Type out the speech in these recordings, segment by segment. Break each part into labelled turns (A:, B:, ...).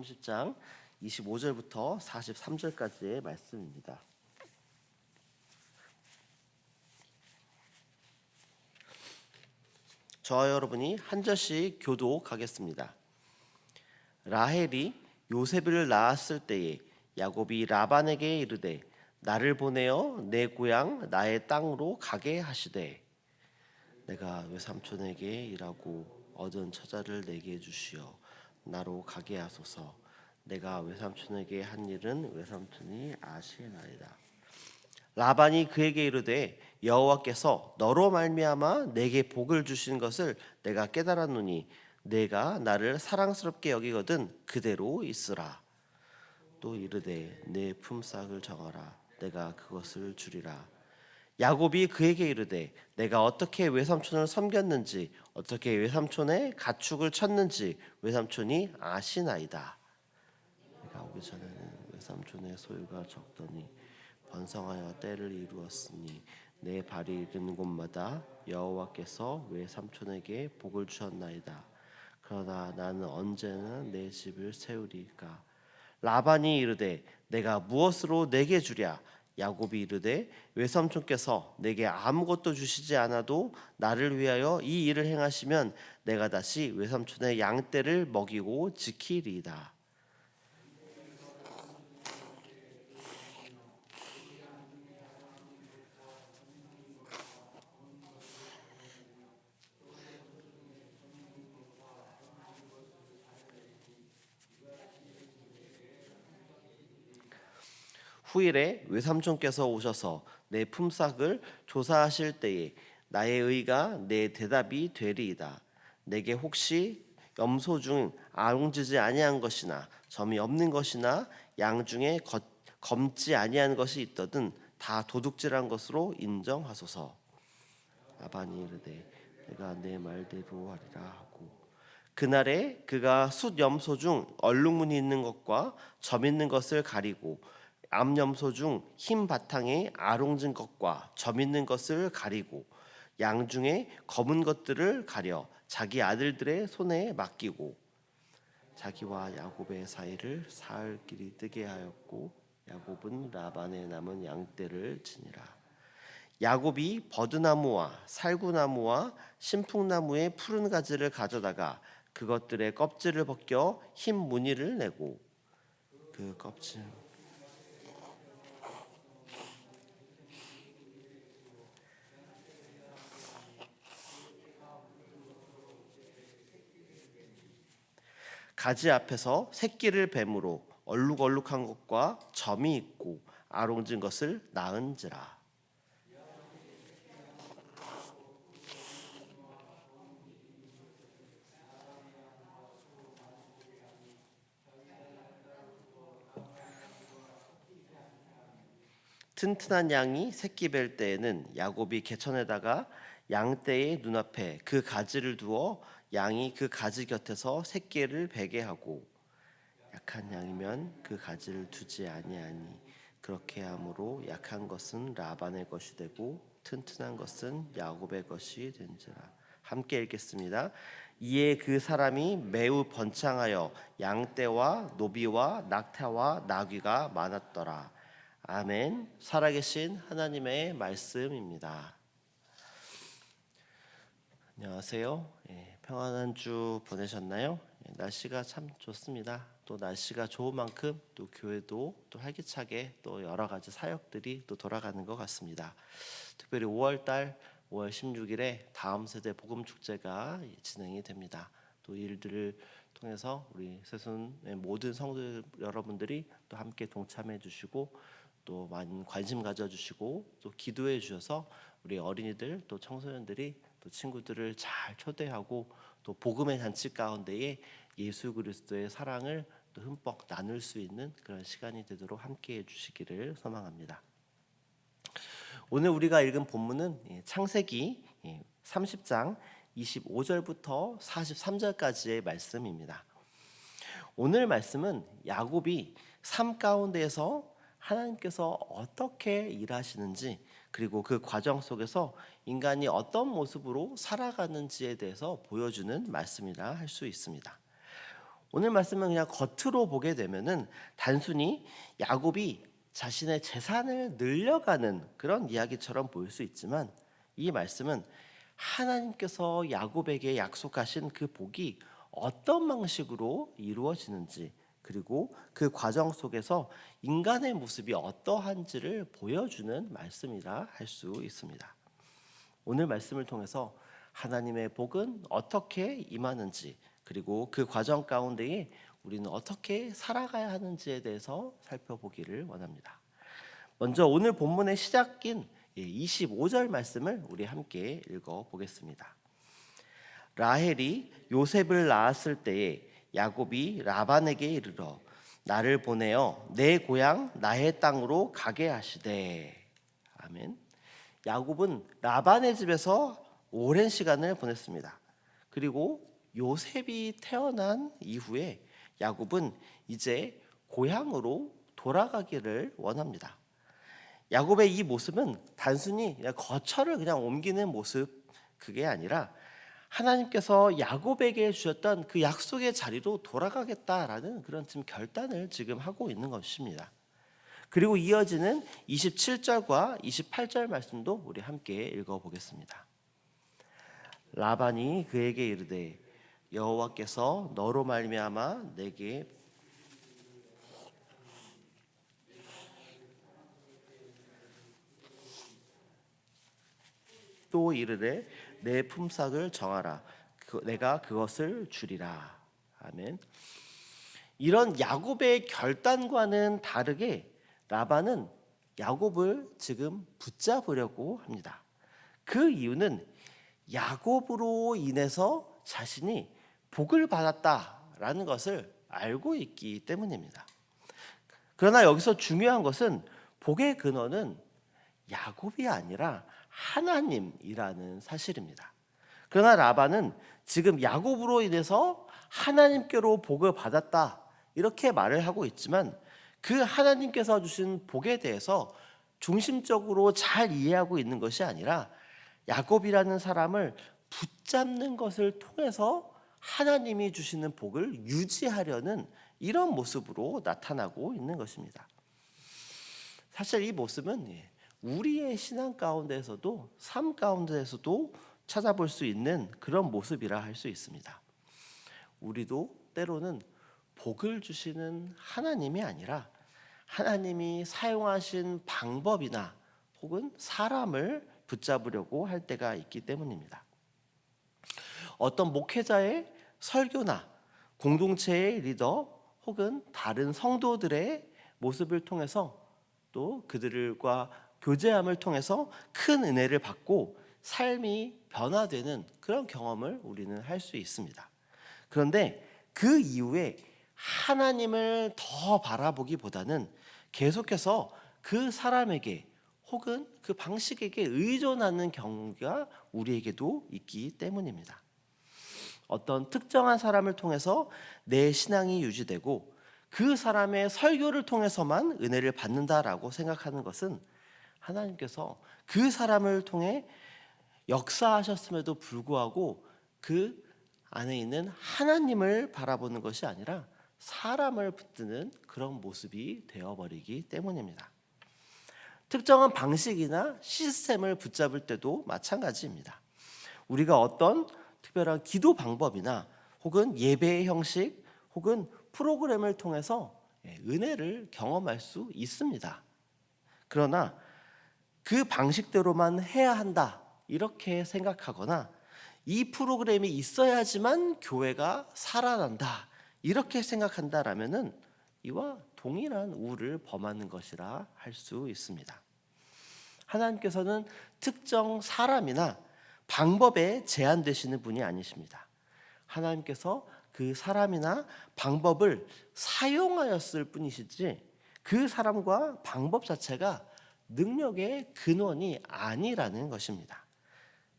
A: 30장 25절부터 43절까지의 말씀입니다. 저와 여러분이 한 절씩 교독하겠습니다. 라헬이 요셉을 낳았을 때에 야곱이 라반에게 이르되 나를 보내어 내 고향 나의 땅으로 가게 하시되 내가 외삼촌에게 일하고 얻은 처자를 내게 주시어 나로 가게 하소서. 내가 외삼촌에게 한 일은 외삼촌이 아시나이다. 라반이 그에게 이르되 여호와께서 너로 말미암아 내게 복을 주신 것을 내가 깨달았노니 내가 나를 사랑스럽게 여기거든 그대로 있으라. 또 이르되 내 품삯을 정하라. 내가 그것을 주리라. 야곱이 그에게 이르되 내가 어떻게 외삼촌을 섬겼는지 어떻게 외삼촌의 가축을 쳤는지 외삼촌이 아시나이다. 내가 오기 전에는 외삼촌의 소유가 적더니 번성하여 때를 이루었으니 내 발이 이르는 곳마다 여호와께서 외삼촌에게 복을 주셨나이다. 그러나 나는 언제나 내 집을 세우리까. 라반이 이르되 내가 무엇으로 내게 주랴. 야곱이 이르되 외삼촌께서 내게 아무것도 주시지 않아도 나를 위하여 이 일을 행하시면 내가 다시 외삼촌의 양떼를 먹이고 지키리이다. 후일에 외삼촌께서 오셔서 내 품삯을 조사하실 때에 나의 의가 내 대답이 되리이다. 내게 혹시 염소 중 아롱지지 아니한 것이나 점이 없는 것이나 양 중에 검지 아니한 것이 있거든 다 도둑질한 것으로 인정하소서. 라반이 이르되 내가 내 말대로 하리라 하고 그날에 그가 숫 염소 중 얼룩무늬 있는 것과 점 있는 것을 가리고 암염소 중 흰 바탕에 아롱진 것과 점 있는 것을 가리고 양 중에 검은 것들을 가려 자기 아들들의 손에 맡기고 자기와 야곱의 사이를 사흘 길이 뜨게 하였고 야곱은 라반의 남은 양떼를 지니라. 야곱이 버드나무와 살구나무와 신풍나무의 푸른 가지를 가져다가 그것들의 껍질을 벗겨 흰 무늬를 내고 그 껍질 가지 앞에서 새끼를 뱀으로 얼룩얼룩한 것과 점이 있고 아롱진 것을 낳은지라. 튼튼한 양이 새끼 뵐 때에는 야곱이 개천에다가 양떼의 눈앞에 그 가지를 두어 양이 그 가지 곁에서 새끼를 베게 하고 약한 양이면 그 가지를 두지 아니하니 그렇게 함으로 약한 것은 라반의 것이 되고 튼튼한 것은 야곱의 것이 된지라. 함께 읽겠습니다. 이에 그 사람이 매우 번창하여 양떼와 노비와 낙타와 나귀가 많았더라. 아멘. 살아계신 하나님의 말씀입니다. 안녕하세요. 평안한 주 보내셨나요? 날씨가 참 좋습니다. 또 날씨가 좋은 만큼 또 교회도 또 활기차게 또 여러 가지 사역들이 또 돌아가는 것 같습니다. 특별히 5월달 5월 16일에 다음 세대 복음 축제가 진행이 됩니다. 또 일들을 통해서 우리 새순의 모든 성도 여러분들이 또 함께 동참해 주시고 또 많은 관심 가져주시고 또 기도해 주셔서 우리 어린이들 또 청소년들이 또 친구들을 잘 초대하고 또 복음의 잔치 가운데에 예수 그리스도의 사랑을 또 흠뻑 나눌 수 있는 그런 시간이 되도록 함께해 주시기를 소망합니다. 오늘 우리가 읽은 본문은 창세기 30장 25절부터 43절까지의 말씀입니다. 오늘 말씀은 야곱이 삶 가운데에서 하나님께서 어떻게 일하시는지 그리고 그 과정 속에서 인간이 어떤 모습으로 살아가는지에 대해서 보여주는 말씀이라 할 수 있습니다. 오늘 말씀은 그냥 겉으로 보게 되면은 단순히 야곱이 자신의 재산을 늘려가는 그런 이야기처럼 보일 수 있지만, 이 말씀은 하나님께서 야곱에게 약속하신 그 복이 어떤 방식으로 이루어지는지, 그리고 그 과정 속에서 인간의 모습이 어떠한지를 보여주는 말씀이라 할 수 있습니다. 오늘 말씀을 통해서 하나님의 복은 어떻게 임하는지, 그리고 그 과정 가운데에 우리는 어떻게 살아가야 하는지에 대해서 살펴보기를 원합니다. 먼저 오늘 본문의 시작인 25절 말씀을 우리 함께 읽어보겠습니다. 라헬이 요셉을 낳았을 때에 야곱이 라반에게 이르러 나를 보내어 내 고향 나의 땅으로 가게 하시되. 아멘. 야곱은 라반의 집에서 오랜 시간을 보냈습니다. 그리고 요셉이 태어난 이후에 야곱은 이제 고향으로 돌아가기를 원합니다. 야곱의 이 모습은 단순히 그냥 거처를 그냥 옮기는 모습, 그게 아니라 하나님께서 야곱에게 주셨던 그 약속의 자리로 돌아가겠다라는 그런 지금 결단을 지금 하고 있는 것입니다. 그리고 이어지는 27절과 28절 말씀도 우리 함께 읽어보겠습니다. 라반이 그에게 이르되 여호와께서 너로 말미암아 내게 또 이르되 내 품삯을 정하라. 내가 그것을 주리라. 아멘. 이런 야곱의 결단과는 다르게 라반은 야곱을 지금 붙잡으려고 합니다. 그 이유는 야곱으로 인해서 자신이 복을 받았다라는 것을 알고 있기 때문입니다. 그러나 여기서 중요한 것은 복의 근원은 야곱이 아니라 하나님이라는 사실입니다. 그러나 라반은 지금 야곱으로 인해서 하나님께로 복을 받았다 이렇게 말을 하고 있지만, 그 하나님께서 주신 복에 대해서 중심적으로 잘 이해하고 있는 것이 아니라 야곱이라는 사람을 붙잡는 것을 통해서 하나님이 주시는 복을 유지하려는 이런 모습으로 나타나고 있는 것입니다. 사실 이 모습은 우리의 신앙 가운데에서도, 삶 가운데에서도 찾아볼 수 있는 그런 모습이라 할 수 있습니다. 우리도 때로는 복을 주시는 하나님이 아니라 하나님이 사용하신 방법이나 혹은 사람을 붙잡으려고 할 때가 있기 때문입니다. 어떤 목회자의 설교나 공동체의 리더 혹은 다른 성도들의 모습을 통해서, 또 그들과 교제함을 통해서 큰 은혜를 받고 삶이 변화되는 그런 경험을 우리는 할 수 있습니다. 그런데 그 이후에 하나님을 더 바라보기보다는 계속해서 그 사람에게 혹은 그 방식에게 의존하는 경우가 우리에게도 있기 때문입니다. 어떤 특정한 사람을 통해서 내 신앙이 유지되고 그 사람의 설교를 통해서만 은혜를 받는다라고 생각하는 것은 하나님께서 그 사람을 통해 역사하셨음에도 불구하고 그 안에 있는 하나님을 바라보는 것이 아니라 사람을 붙드는 그런 모습이 되어버리기 때문입니다. 특정한 방식이나 시스템을 붙잡을 때도 마찬가지입니다. 우리가 어떤 특별한 기도 방법이나 혹은 예배의 형식 혹은 프로그램을 통해서 은혜를 경험할 수 있습니다. 그러나 그 방식대로만 해야 한다 이렇게 생각하거나 이 프로그램이 있어야지만 교회가 살아난다 이렇게 생각한다라면은 이와 동일한 우를 범하는 것이라 할 수 있습니다. 하나님께서는 특정 사람이나 방법에 제한되시는 분이 아니십니다. 하나님께서 그 사람이나 방법을 사용하였을 뿐이시지 그 사람과 방법 자체가 능력의 근원이 아니라는 것입니다.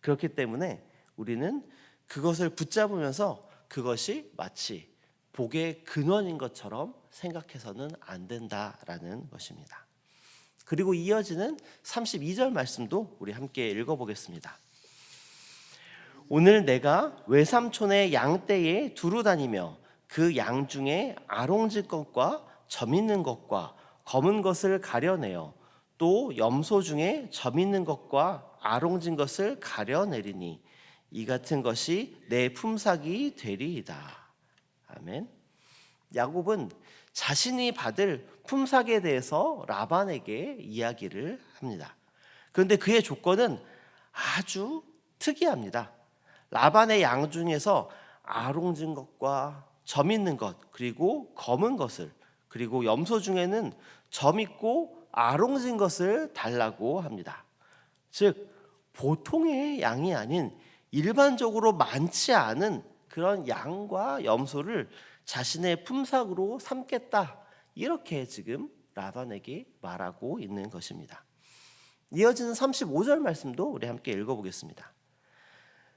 A: 그렇기 때문에 우리는 그것을 붙잡으면서 그것이 마치 복의 근원인 것처럼 생각해서는 안 된다라는 것입니다. 그리고 이어지는 32절 말씀도 우리 함께 읽어보겠습니다. 오늘 내가 외삼촌의 양떼에 두루 다니며 그 양 중에 아롱진 것과 점 있는 것과 검은 것을 가려내어 또 염소 중에 점 있는 것과 아롱진 것을 가려내리니 이 같은 것이 내 품삯이 되리이다. 아멘. 야곱은 자신이 받을 품삯에 대해서 라반에게 이야기를 합니다. 그런데 그의 조건은 아주 특이합니다. 라반의 양 중에서 아롱진 것과 점 있는 것, 그리고 검은 것을, 그리고 염소 중에는 점 있고 아롱진 것을 달라고 합니다. 즉 보통의 양이 아닌 일반적으로 많지 않은 그런 양과 염소를 자신의 품삯으로 삼겠다, 이렇게 지금 라반에게 말하고 있는 것입니다. 이어지는 35절 말씀도 우리 함께 읽어보겠습니다.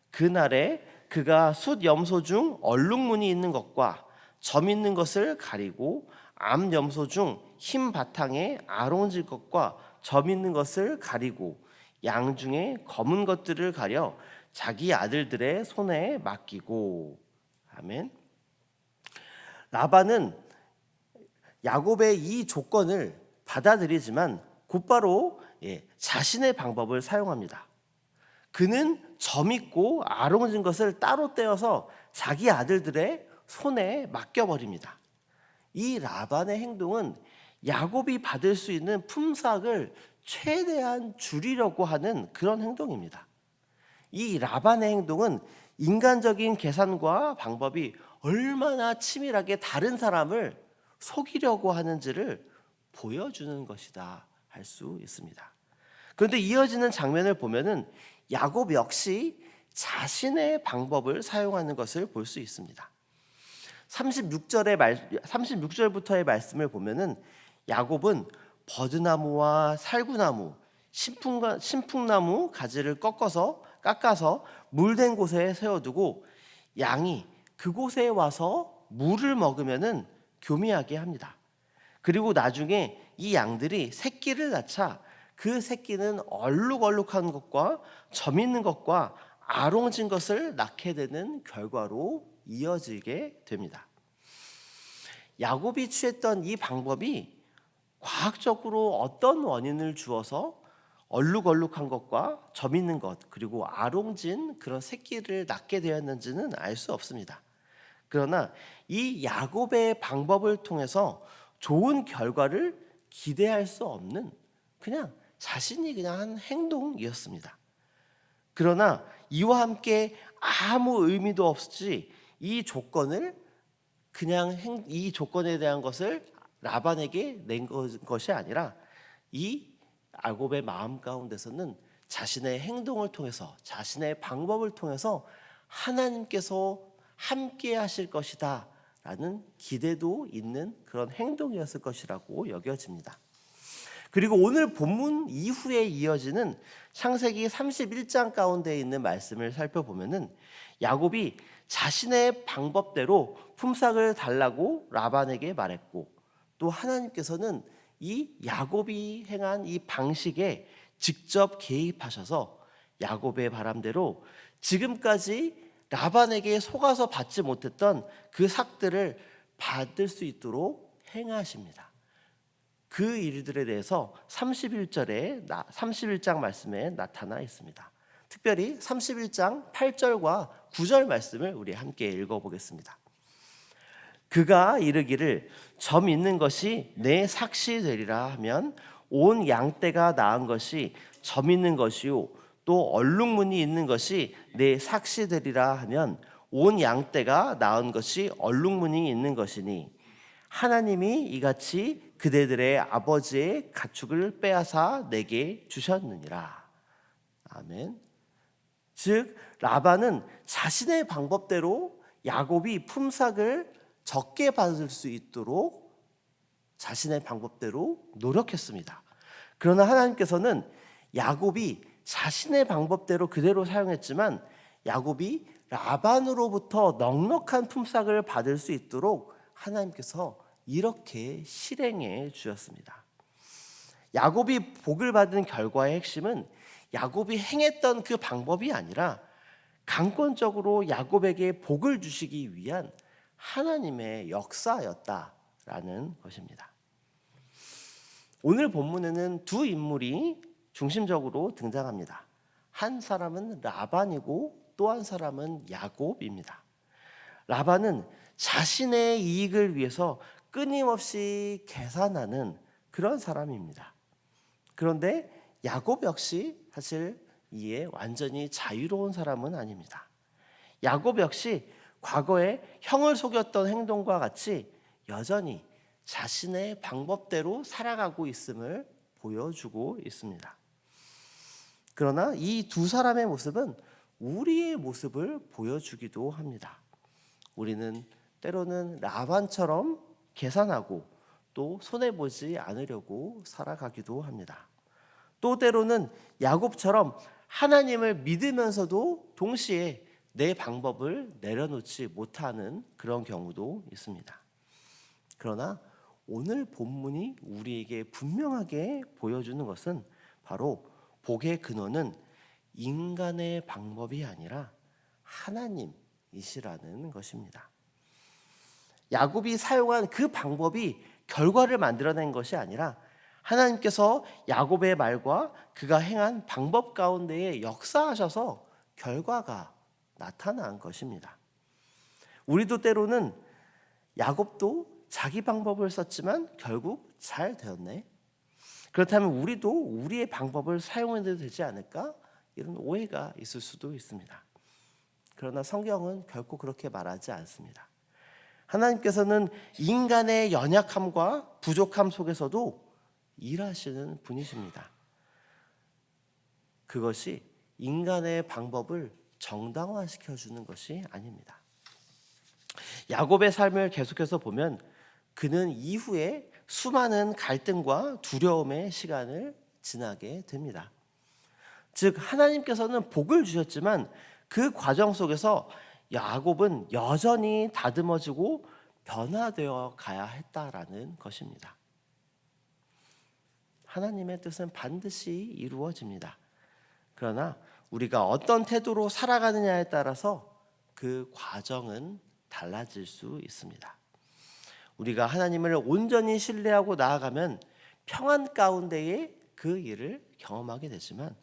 A: 그날에 그가 숫 염소 중 얼룩무늬 있는 것과 점 있는 것을 가리고 암 염소 중 흰 바탕에 아롱질 것과 점 있는 것을 가리고 양 중에 검은 것들을 가려 자기 아들들의 손에 맡기고. 아멘. 라반은 야곱의 이 조건을 받아들이지만 곧바로 자신의 방법을 사용합니다. 그는 점 있고 아롱진 것을 따로 떼어서 자기 아들들의 손에 맡겨버립니다. 이 라반의 행동은 야곱이 받을 수 있는 품삯을 최대한 줄이려고 하는 그런 행동입니다. 이 라반의 행동은 인간적인 계산과 방법이 얼마나 치밀하게 다른 사람을 속이려고 하는지를 보여주는 것이다 할 수 있습니다. 그런데 이어지는 장면을 보면은 야곱 역시 자신의 방법을 사용하는 것을 볼 수 있습니다. 36절부터의 말씀을 보면은 야곱은 버드나무와 살구나무, 신풍나무 가지를 깎아서 물된 곳에 세워두고 양이 그곳에 와서 물을 먹으면은 교미하게 합니다. 그리고 나중에 이 양들이 새끼를 낳자 그 새끼는 얼룩얼룩한 것과 점 있는 것과 아롱진 것을 낳게 되는 결과로 이어지게 됩니다. 야곱이 취했던 이 방법이 과학적으로 어떤 원인을 주어서 얼룩얼룩한 것과 점 있는 것, 그리고 아롱진 그런 새끼를 낳게 되었는지는 알 수 없습니다. 그러나 이 야곱의 방법을 통해서 좋은 결과를 기대할 수 없는 그냥 자신이 그냥 한 행동이었습니다. 그러나 이와 함께 아무 의미도 없이 이 조건을 이 조건에 대한 것을 라반에게 낸 것이 아니라 이 야곱의 마음 가운데서는 자신의 행동을 통해서, 자신의 방법을 통해서 하나님께서 함께 하실 것이다 라는 기대도 있는 그런 행동이었을 것이라고 여겨집니다. 그리고 오늘 본문 이후에 이어지는 창세기 31장 가운데 있는 말씀을 살펴보면은 야곱이 자신의 방법대로 품삯을 달라고 라반에게 말했고, 또 하나님께서는 이 야곱이 행한 이 방식에 직접 개입하셔서 야곱의 바람대로 지금까지 라반에게 속아서 받지 못했던 그 삭들을 받을 수 있도록 행하십니다. 그 일들에 대해서 31장 말씀에 나타나 있습니다. 특별히 31장 8절과 9절 말씀을 우리 함께 읽어보겠습니다. 그가 이르기를 점 있는 것이 내 삭시 되리라 하면 온 양떼가 낳은 것이 점 있는 것이요 또 얼룩무늬 있는 것이 내 삭시 되리라 하면 온 양떼가 낳은 것이 얼룩무늬 있는 것이니 하나님이 이같이 그대들의 아버지의 가축을 빼앗아 내게 주셨느니라. 아멘. 즉 라반은 자신의 방법대로 야곱이 품삯을 적게 받을 수 있도록 자신의 방법대로 노력했습니다. 그러나 하나님께서는 야곱이 자신의 방법대로 그대로 사용했지만 야곱이 라반으로부터 넉넉한 품삯을 받을 수 있도록 하나님께서 이렇게 실행해 주셨습니다. 야곱이 복을 받은 결과의 핵심은 야곱이 행했던 그 방법이 아니라 강권적으로 야곱에게 복을 주시기 위한 하나님의 역사였다라는 것입니다. 오늘 본문에는 두 인물이 중심적으로 등장합니다. 한 사람은 라반이고 또 한 사람은 야곱입니다. 라반은 자신의 이익을 위해서 끊임없이 계산하는 그런 사람입니다. 그런데 야곱 역시 사실 이에 완전히 자유로운 사람은 아닙니다. 야곱 역시 과거에 형을 속였던 행동과 같이 여전히 자신의 방법대로 살아가고 있음을 보여주고 있습니다. 그러나 이 두 사람의 모습은 우리의 모습을 보여주기도 합니다. 우리는 때로는 라반처럼 계산하고 또 손해보지 않으려고 살아가기도 합니다. 또 때로는 야곱처럼 하나님을 믿으면서도 동시에 내 방법을 내려놓지 못하는 그런 경우도 있습니다. 그러나 오늘 본문이 우리에게 분명하게 보여주는 것은 바로 복의 근원은 인간의 방법이 아니라 하나님이시라는 것입니다. 야곱이 사용한 그 방법이 결과를 만들어낸 것이 아니라 하나님께서 야곱의 말과 그가 행한 방법 가운데에 역사하셔서 결과가 나타난 것입니다. 우리도 때로는 야곱도 자기 방법을 썼지만 결국 잘 되었네. 그렇다면 우리도 우리의 방법을 사용해도 되지 않을까? 이런 오해가 있을 수도 있습니다. 그러나 성경은 결코 그렇게 말하지 않습니다. 하나님께서는 인간의 연약함과 부족함 속에서도 일하시는 분이십니다. 그것이 인간의 방법을 정당화시켜주는 것이 아닙니다. 야곱의 삶을 계속해서 보면 그는 이후에 수많은 갈등과 두려움의 시간을 지나게 됩니다. 즉 하나님께서는 복을 주셨지만 그 과정 속에서 야곱은 여전히 다듬어지고 변화되어 가야 했다라는 것입니다. 하나님의 뜻은 반드시 이루어집니다. 그러나 우리가 어떤 태도로 살아가느냐에 따라서 그 과정은 달라질 수 있습니다. 우리가 하나님을 온전히 신뢰하고 나아가면 평안 가운데에 그 일을 경험하게 되지만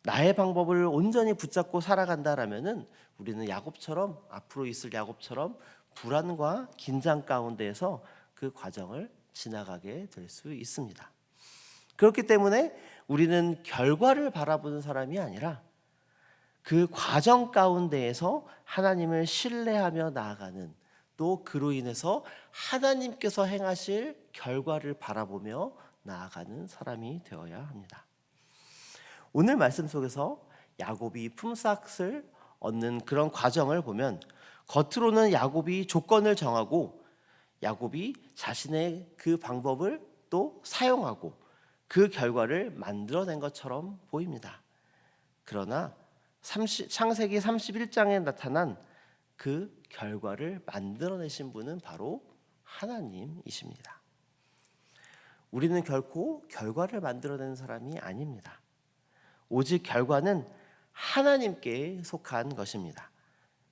A: 나의 방법을 온전히 붙잡고 살아간다라면은 우리는 야곱처럼 앞으로 있을 야곱처럼 불안과 긴장 가운데에서 그 과정을 지나가게 될 수 있습니다. 그렇기 때문에 우리는 결과를 바라보는 사람이 아니라 그 과정 가운데에서 하나님을 신뢰하며 나아가는 또 그로 인해서 하나님께서 행하실 결과를 바라보며 나아가는 사람이 되어야 합니다. 오늘 말씀 속에서 야곱이 품삯을 얻는 그런 과정을 보면 겉으로는 야곱이 조건을 정하고 야곱이 자신의 그 방법을 또 사용하고 그 결과를 만들어낸 것처럼 보입니다. 그러나 창세기 31장에 나타난 그 결과를 만들어내신 분은 바로 하나님이십니다. 우리는 결코 결과를 만들어내는 사람이 아닙니다. 오직 결과는 하나님께 속한 것입니다.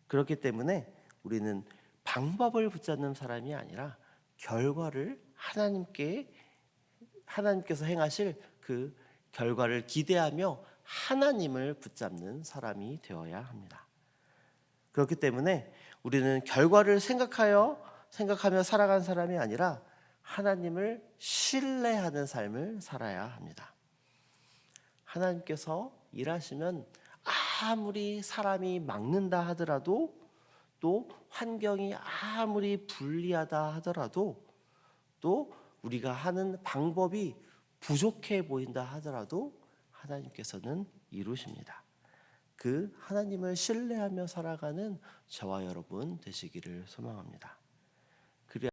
A: 그렇기 때문에 우리는 방법을 붙잡는 사람이 아니라 결과를 하나님께서 행하실 그 결과를 기대하며 하나님을 붙잡는 사람이 되어야 합니다. 그렇기 때문에 우리는 결과를 생각하며 살아가는 사람이 아니라 하나님을 신뢰하는 삶을 살아야 합니다. 하나님께서 일하시면 아무리 사람이 막는다 하더라도 또 환경이 아무리 불리하다 하더라도 또 우리가 하는 방법이 부족해 보인다 하더라도 하나님께서는 이루십니다. 그 하나님을 신뢰하며 살아가는 저와 여러분 되시기를 소망합니다.